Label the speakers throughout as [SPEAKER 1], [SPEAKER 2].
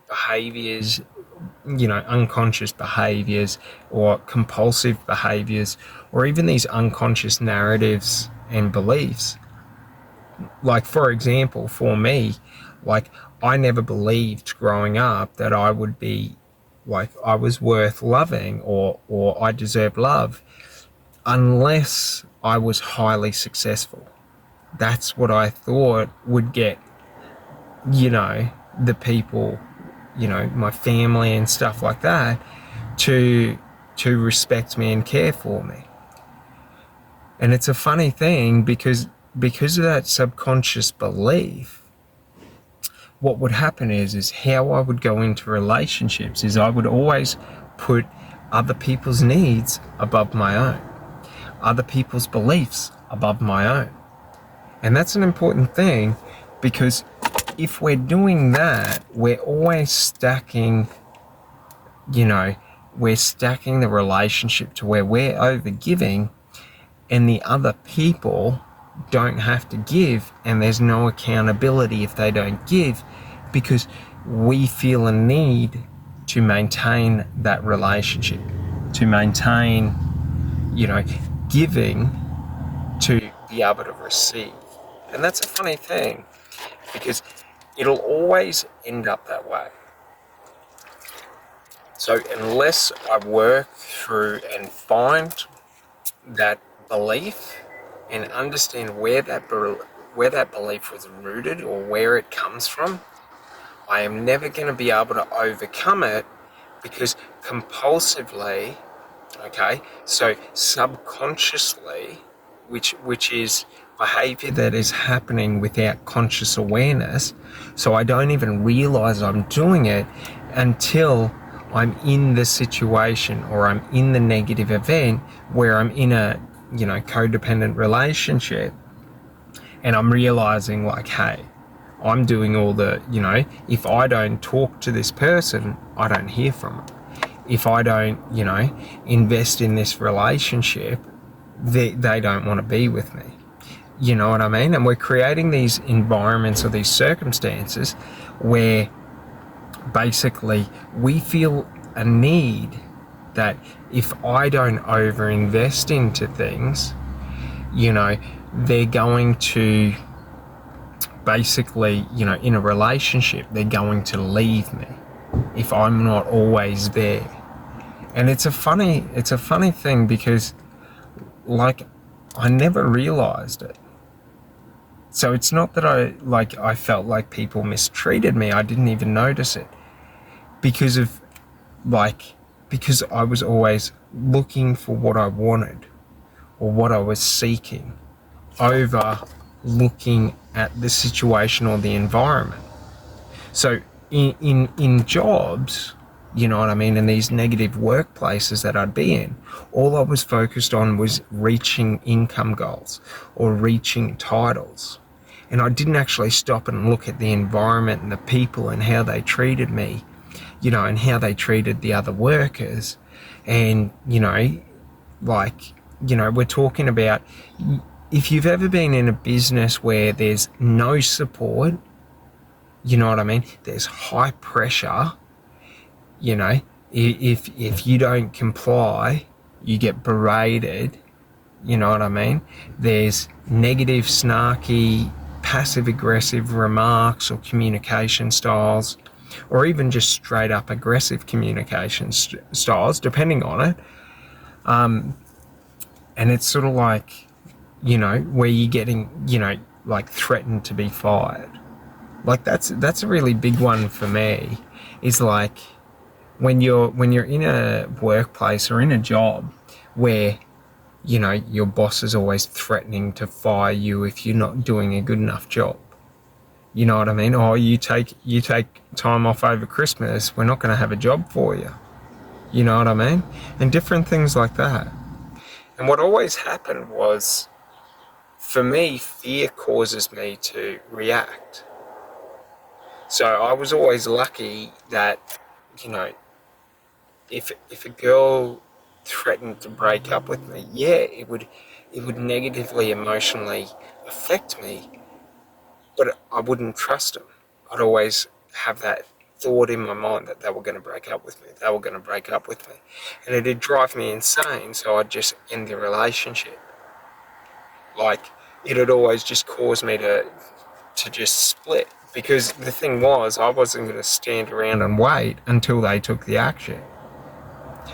[SPEAKER 1] behaviors, unconscious behaviors or compulsive behaviors, or even these unconscious narratives and beliefs. Like, for example, for me, like, I never believed growing up that I would be, like, I was worth loving, or I deserved love, unless I was highly successful. That's what I thought would get, the people, my family and stuff like that, to respect me and care for me. And it's a funny thing because of that subconscious belief, what would happen is how I would go into relationships is I would always put other people's needs above my own, other people's beliefs above my own. And that's an important thing, because if we're doing that, we're always stacking, we're stacking the relationship to where we're over giving and the other people don't have to give, and there's no accountability if they don't give, because we feel a need to maintain that relationship, to maintain, giving to be able to receive. And that's a funny thing, because it'll always end up that way. So unless I work through and find that belief and understand where that belief was rooted or where it comes from, I am never going to be able to overcome it, because compulsively, okay, so subconsciously, which is behavior that is happening without conscious awareness, so I don't even realize I'm doing it until I'm in the situation or I'm in the negative event where I'm in a codependent relationship, and I'm realizing, like, hey, I'm doing all the, if I don't talk to this person, I don't hear from them. If I don't, invest in this relationship, they don't want to be with me. You know what I mean? And we're creating these environments or these circumstances where basically we feel a need that if I don't overinvest into things, they're going to basically, in a relationship, they're going to leave me if I'm not always there. And it's a funny thing, because, like, I never realized it. So it's not that I felt like people mistreated me. I didn't even notice it because I was always looking for what I wanted or what I was seeking over looking at the situation or the environment. So in jobs, you know what I mean, in these negative workplaces that I'd be in, all I was focused on was reaching income goals or reaching titles. And I didn't actually stop and look at the environment and the people and how they treated me, and how they treated the other workers. And, we're talking about, if you've ever been in a business where there's no support, you know what I mean? There's high pressure, if you don't comply, you get berated, you know what I mean? There's negative, snarky, passive-aggressive remarks or communication styles, or even just straight-up aggressive communication styles, depending on it. And it's sort of like, where you're getting, like, threatened to be fired. Like, that's a really big one for me, is like when you're in a workplace or in a job where, your boss is always threatening to fire you if you're not doing a good enough job. You know what I mean? Oh, you take time off over Christmas, we're not going to have a job for you. You know what I mean? And different things like that. And what always happened was, for me, fear causes me to react. So I was always lucky that, if a girl threatened to break up with me, yeah, it would negatively emotionally affect me, but I wouldn't trust them. I'd always have that thought in my mind that they were going to break up with me. They were going to break up with me. And it'd drive me insane, so I'd just end the relationship. Like, it'd always just cause me to just split. Because the thing was, I wasn't going to stand around and wait until they took the action.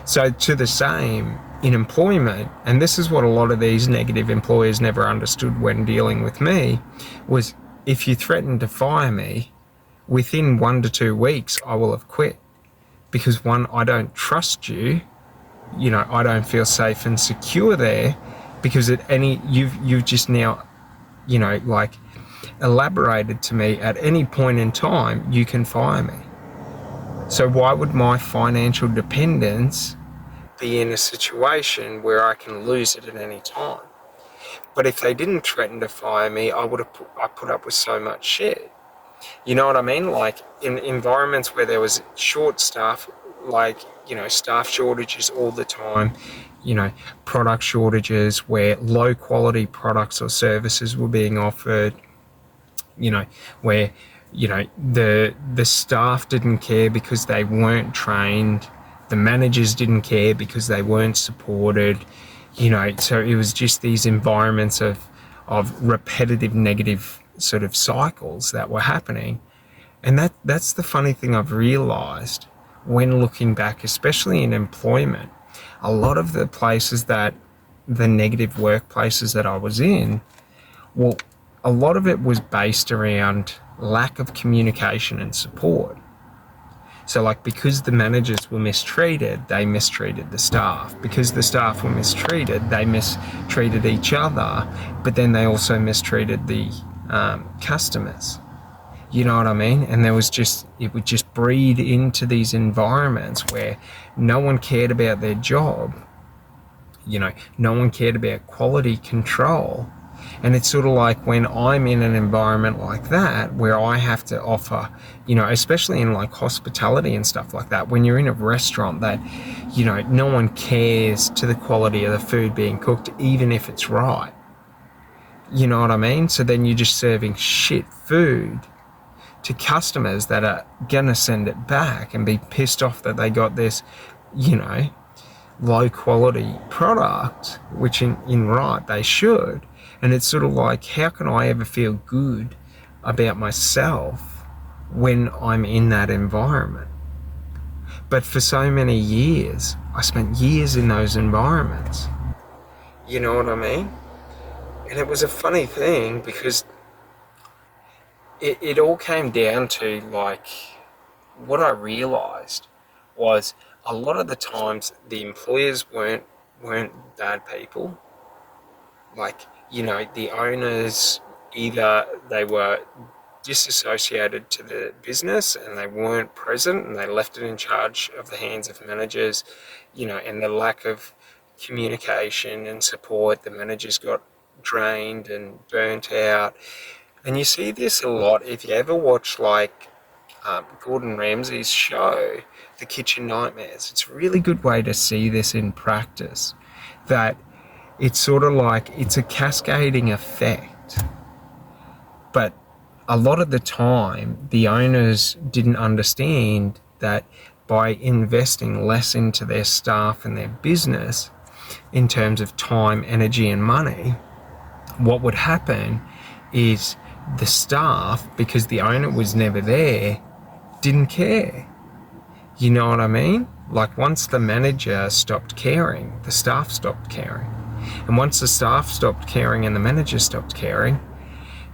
[SPEAKER 1] So to the same in employment, and this is what a lot of these negative employers never understood when dealing with me, was if you threaten to fire me, within 1 to 2 weeks, I will have quit. Because one, I don't trust you. You know, I don't feel safe and secure there, because you've just now, you know, like elaborated to me at any point in time, you can fire me. So why would my financial dependence be in a situation where I can lose it at any time? But if they didn't threaten to fire me, I put up with so much shit. You know what I mean? Like in environments where there was short staff, like, you know, staff shortages all the time, you know, product shortages where low quality products or services were being offered, you know, where, you know, the staff didn't care because they weren't trained, the managers didn't care because they weren't supported, you know, so it was just these environments of repetitive negative sort of cycles that were happening. And that's the funny thing I've realized when looking back, especially in employment. A lot of the places that the negative workplaces that I was in, well, a lot of it was based around lack of communication and support. So like, because the managers were mistreated, they mistreated the staff. Because the staff were mistreated, they mistreated each other, but then they also mistreated the customers. You know what I mean? And it would just breed into these environments where no one cared about their job. You know, no one cared about quality control. And it's sort of like when I'm in an environment like that, where I have to offer, you know, especially in like hospitality and stuff like that, when you're in a restaurant that, you know, no one cares to the quality of the food being cooked, even if it's right. You know what I mean? So then you're just serving shit food to customers that are gonna send it back and be pissed off that they got this, you know, low quality product, which in right they should. And it's sort of like, how can I ever feel good about myself when I'm in that environment? But for so many years, I spent years in those environments. You know what I mean? And it was a funny thing because it all came down to, like, what I realised was a lot of the times the employers weren't bad people. Like, you know, the owners, either they were disassociated to the business and they weren't present and they left it in charge of the hands of managers, you know, and the lack of communication and support, the managers got drained and burnt out. And you see this a lot if you ever watch, like, Gordon Ramsay's show, The Kitchen Nightmares. It's a really good way to see this in practice, that it's sort of like it's a cascading effect. But a lot of the time, the owners didn't understand that by investing less into their staff and their business, in terms of time, energy, and money, what would happen is the staff, because the owner was never there, didn't care. You know what I mean? Like, once the manager stopped caring, the staff stopped caring. And once the staff stopped caring and the manager stopped caring,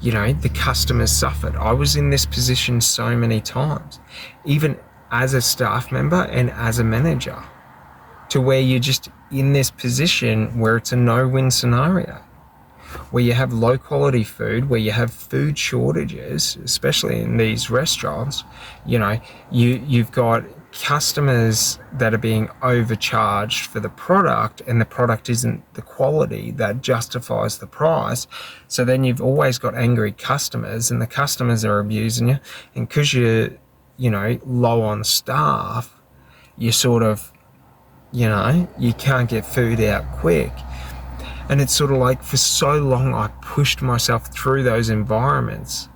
[SPEAKER 1] you know, the customers suffered. I was in this position so many times, even as a staff member and as a manager, to where you're just in this position where it's a no-win scenario, where you have low quality food, where you have food shortages, especially in these restaurants. You know, you've got customers that are being overcharged for the product, and the product isn't the quality that justifies the price. So then you've always got angry customers, and the customers are abusing you. And because you're, you know, low on staff, you sort of, you know, you can't get food out quick. And it's sort of like, for so long I pushed myself through those environments,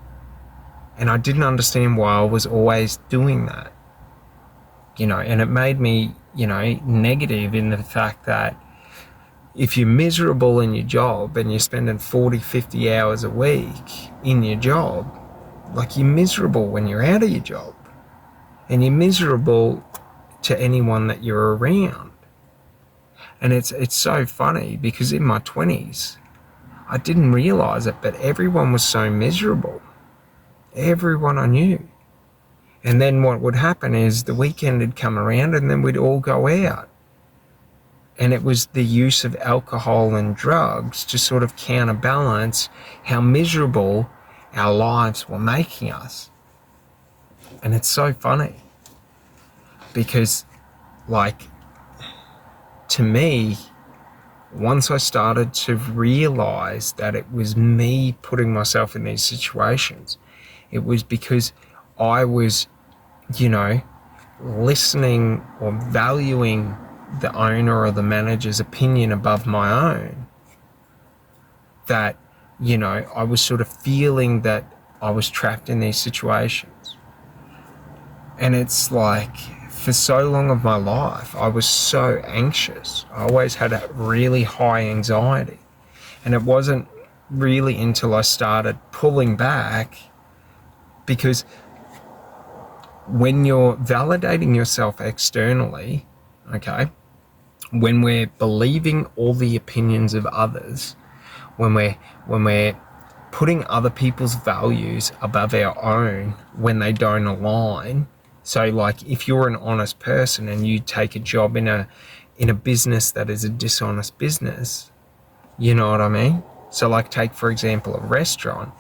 [SPEAKER 1] And I didn't understand why I was always doing that, and it made me, negative in the fact that if you're miserable in your job and you're spending 40, 50 hours a week in your job, like, you're miserable when you're out of your job, and you're miserable to anyone that you're around. And it's so funny because in my 20s, I didn't realize it, but everyone was so miserable. Everyone I knew. And then what would happen is the weekend would come around and then we'd all go out. And it was the use of alcohol and drugs to sort of counterbalance how miserable our lives were making us. And it's so funny because, like, to me, once I started to realize that it was me putting myself in these situations, it was because I was, listening or valuing the owner or the manager's opinion above my own, that, I was sort of feeling that I was trapped in these situations. And it's like, for so long of my life, I was so anxious. I always had a really high anxiety. And it wasn't really until I started pulling back, because when you're validating yourself externally, okay, when we're believing all the opinions of others, when we're putting other people's values above our own when they don't align. So, like, if you're an honest person and you take a job in a business that is a dishonest business, you know what I mean? So, like, take for example a restaurant.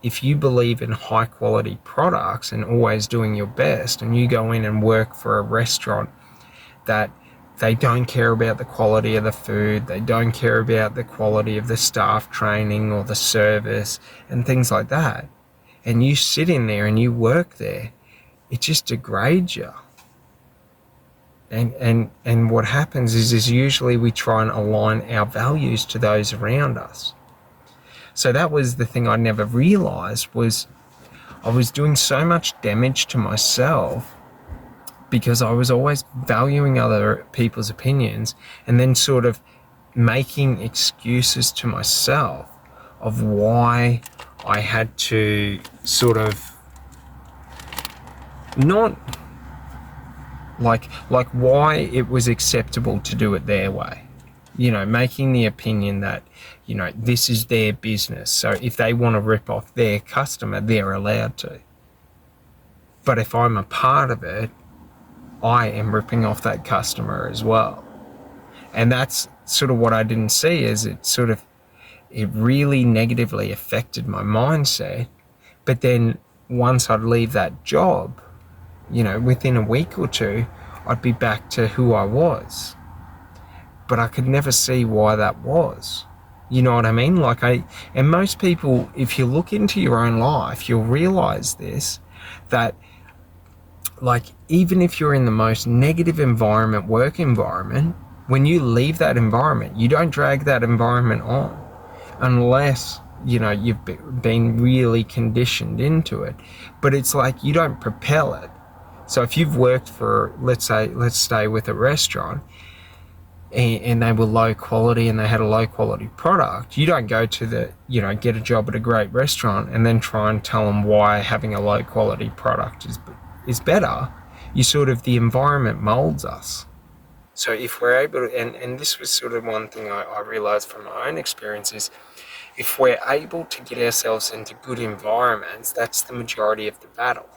[SPEAKER 1] If you believe in high quality products and always doing your best, and you go in and work for a restaurant that they don't care about the quality of the food, they don't care about the quality of the staff training or the service and things like that, and you sit in there and you work there, it just degrades you. And what happens is usually we try and align our values to those around us. So that was the thing I never realized, was I was doing so much damage to myself because I was always valuing other people's opinions and then sort of making excuses to myself of why I had to sort of not like why it was acceptable to do it their way. Making the opinion that, this is their business. So if they want to rip off their customer, they're allowed to. But if I'm a part of it, I am ripping off that customer as well. And that's sort of what I didn't see, is it really negatively affected my mindset. But then once I'd leave that job, within a week or two, I'd be back to who I was. But I could never see why that was. You know what I mean? And most people, if you look into your own life, you'll realize this, that, like, even if you're in the most negative environment, work environment, when you leave that environment, you don't drag that environment on unless, you've been really conditioned into it. But it's like you don't propel it. So if you've worked for, let's stay with a restaurant, and they were low quality and they had a low quality product, you don't go to get a job at a great restaurant and then try and tell them why having a low quality product is better. The environment molds us. So if we're able to, and this was sort of one thing I realized from my own experiences, if we're able to get ourselves into good environments, that's the majority of the battle.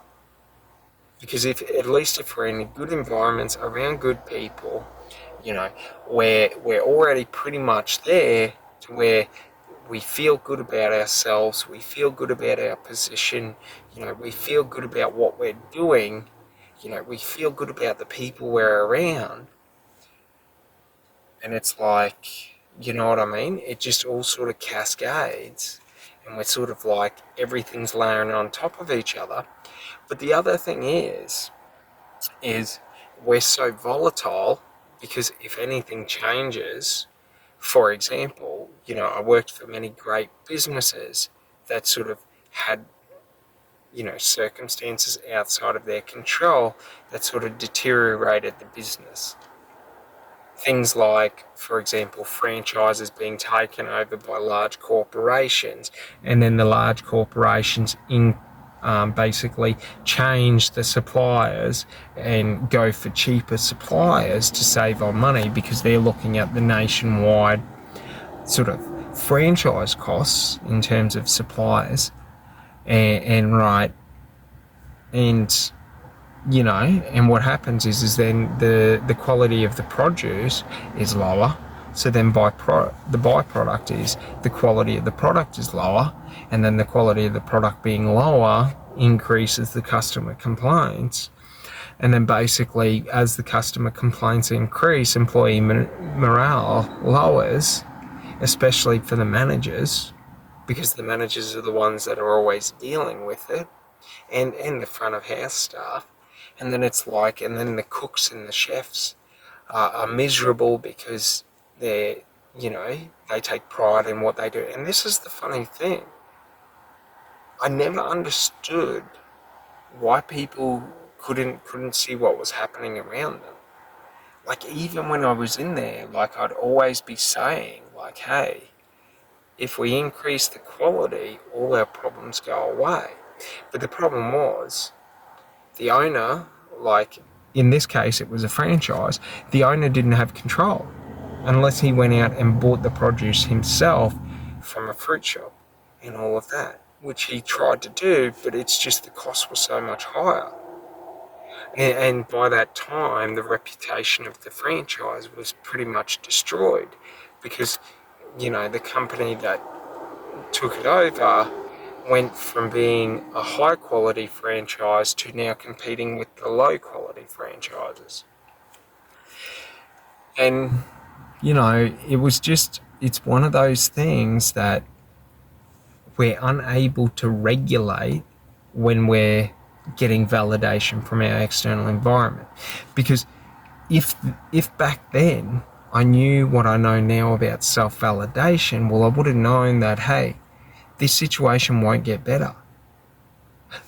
[SPEAKER 1] Because at least if we're in good environments around good people, we're already pretty much there to where we feel good about ourselves, we feel good about our position, we feel good about what we're doing, we feel good about the people we're around. And it's like, you know what I mean? It just all sort of cascades, and we're sort of like everything's layering on top of each other. But the other thing is we're so volatile, because if anything changes, for example, I worked for many great businesses that sort of had circumstances outside of their control that sort of deteriorated the business. Things like, for example, franchises being taken over by large corporations, and then the large corporations basically change the suppliers and go for cheaper suppliers to save on money because they're looking at the nationwide sort of franchise costs in terms of suppliers and right and and what happens is then the quality of the produce is lower. So then the byproduct is the quality of the product is lower, and then the quality of the product being lower increases the customer complaints. And then basically, as the customer complaints increase, employee morale lowers, especially for the managers, because the managers are the ones that are always dealing with it, and the front of house staff. And then and then the cooks and the chefs are miserable because they take pride in what they do. And this is the funny thing. I never understood why people couldn't see what was happening around them. Like, even when I was in there, like, I'd always be saying, like, hey, if we increase the quality, all our problems go away. But the problem was, the owner, like in this case it was a franchise, the owner didn't have control unless he went out and bought the produce himself from a fruit shop and all of that, which he tried to do, but it's just the cost was so much higher. And by that time, the reputation of the franchise was pretty much destroyed because, the company that took it over went from being a high quality franchise to now competing with the low quality franchises. And, it's one of those things that we're unable to regulate when we're getting validation from our external environment. Because if back then I knew what I know now about self-validation, well, I would have known that, hey, this situation won't get better.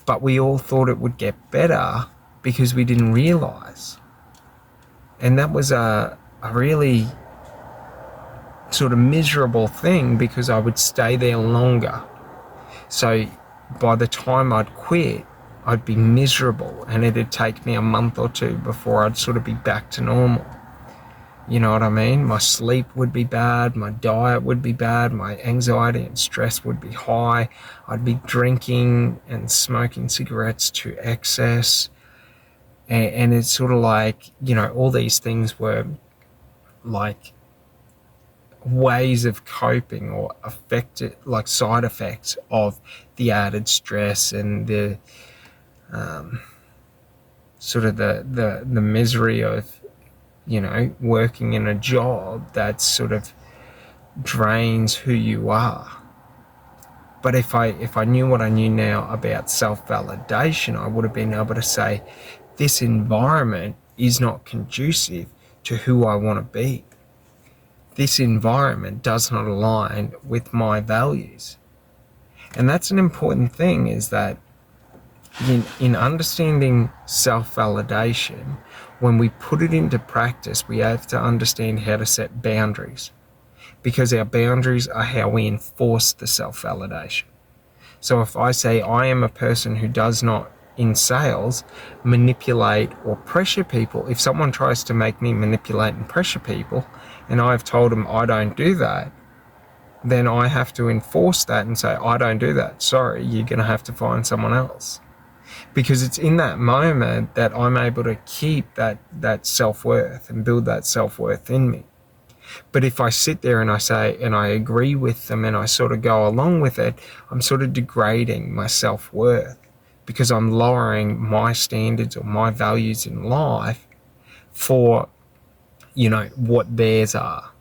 [SPEAKER 1] But we all thought it would get better because we didn't realise. And that was a really sort of miserable thing because I would stay there longer. So by the time I'd quit, I'd be miserable and it'd take me a month or two before I'd sort of be back to normal. You know what I mean? My sleep would be bad, my diet would be bad, my anxiety and stress would be high. I'd be drinking and smoking cigarettes to excess. And it's sort of like, all these things were like ways of coping or like side effects of the added stress and the sort of the misery of working in a job that sort of drains who you are. But if I knew what I knew now about self-validation, I would have been able to say, this environment is not conducive to who I want to be. This environment does not align with my values. And that's an important thing, is that in understanding self-validation, when we put it into practice, we have to understand how to set boundaries, because our boundaries are how we enforce the self-validation. So if I say I am a person who does not, in sales, manipulate or pressure people, if someone tries to make me manipulate and pressure people, and I've told them I don't do that, then I have to enforce that and say, I don't do that. Sorry, you're going to have to find someone else. Because it's in that moment that I'm able to keep that self-worth and build that self-worth in me. But if I sit there and I say, and I agree with them and I sort of go along with it, I'm sort of degrading my self-worth, because I'm lowering my standards or my values in life for, what theirs are.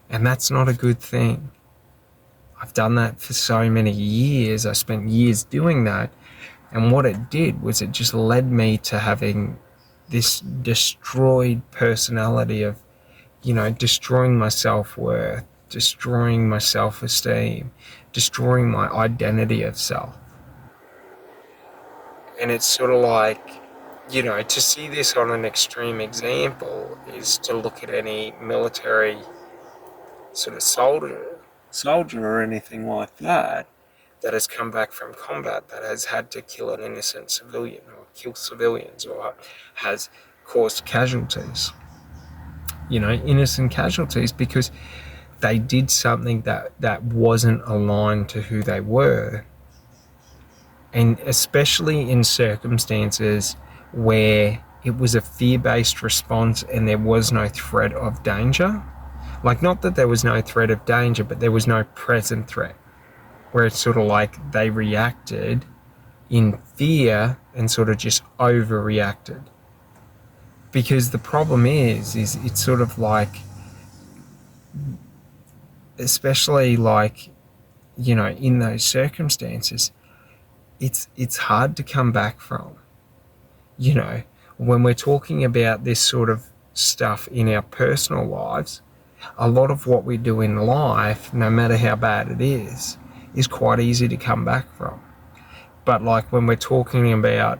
[SPEAKER 1] And that's not a good thing. I've done that for so many years. I spent years doing that. And what it did was it just led me to having this destroyed personality of, destroying my self-worth, destroying my self-esteem, destroying my identity of self. And it's sort of like, to see this on an extreme example is to look at any military sort of soldier or anything like that has come back from combat, that has had to kill an innocent civilian or kill civilians or has caused casualties, innocent casualties, because they did something that wasn't aligned to who they were. And especially in circumstances where it was a fear-based response and there was no threat of danger. Like, not that there was no threat of danger, but there was no present threat. Where it's sort of like they reacted in fear and sort of just overreacted. Because the problem is it's sort of like, especially like, in those circumstances, it's hard to come back from. When we're talking about this sort of stuff in our personal lives, a lot of what we do in life, no matter how bad it is quite easy to come back from. But like when we're talking about,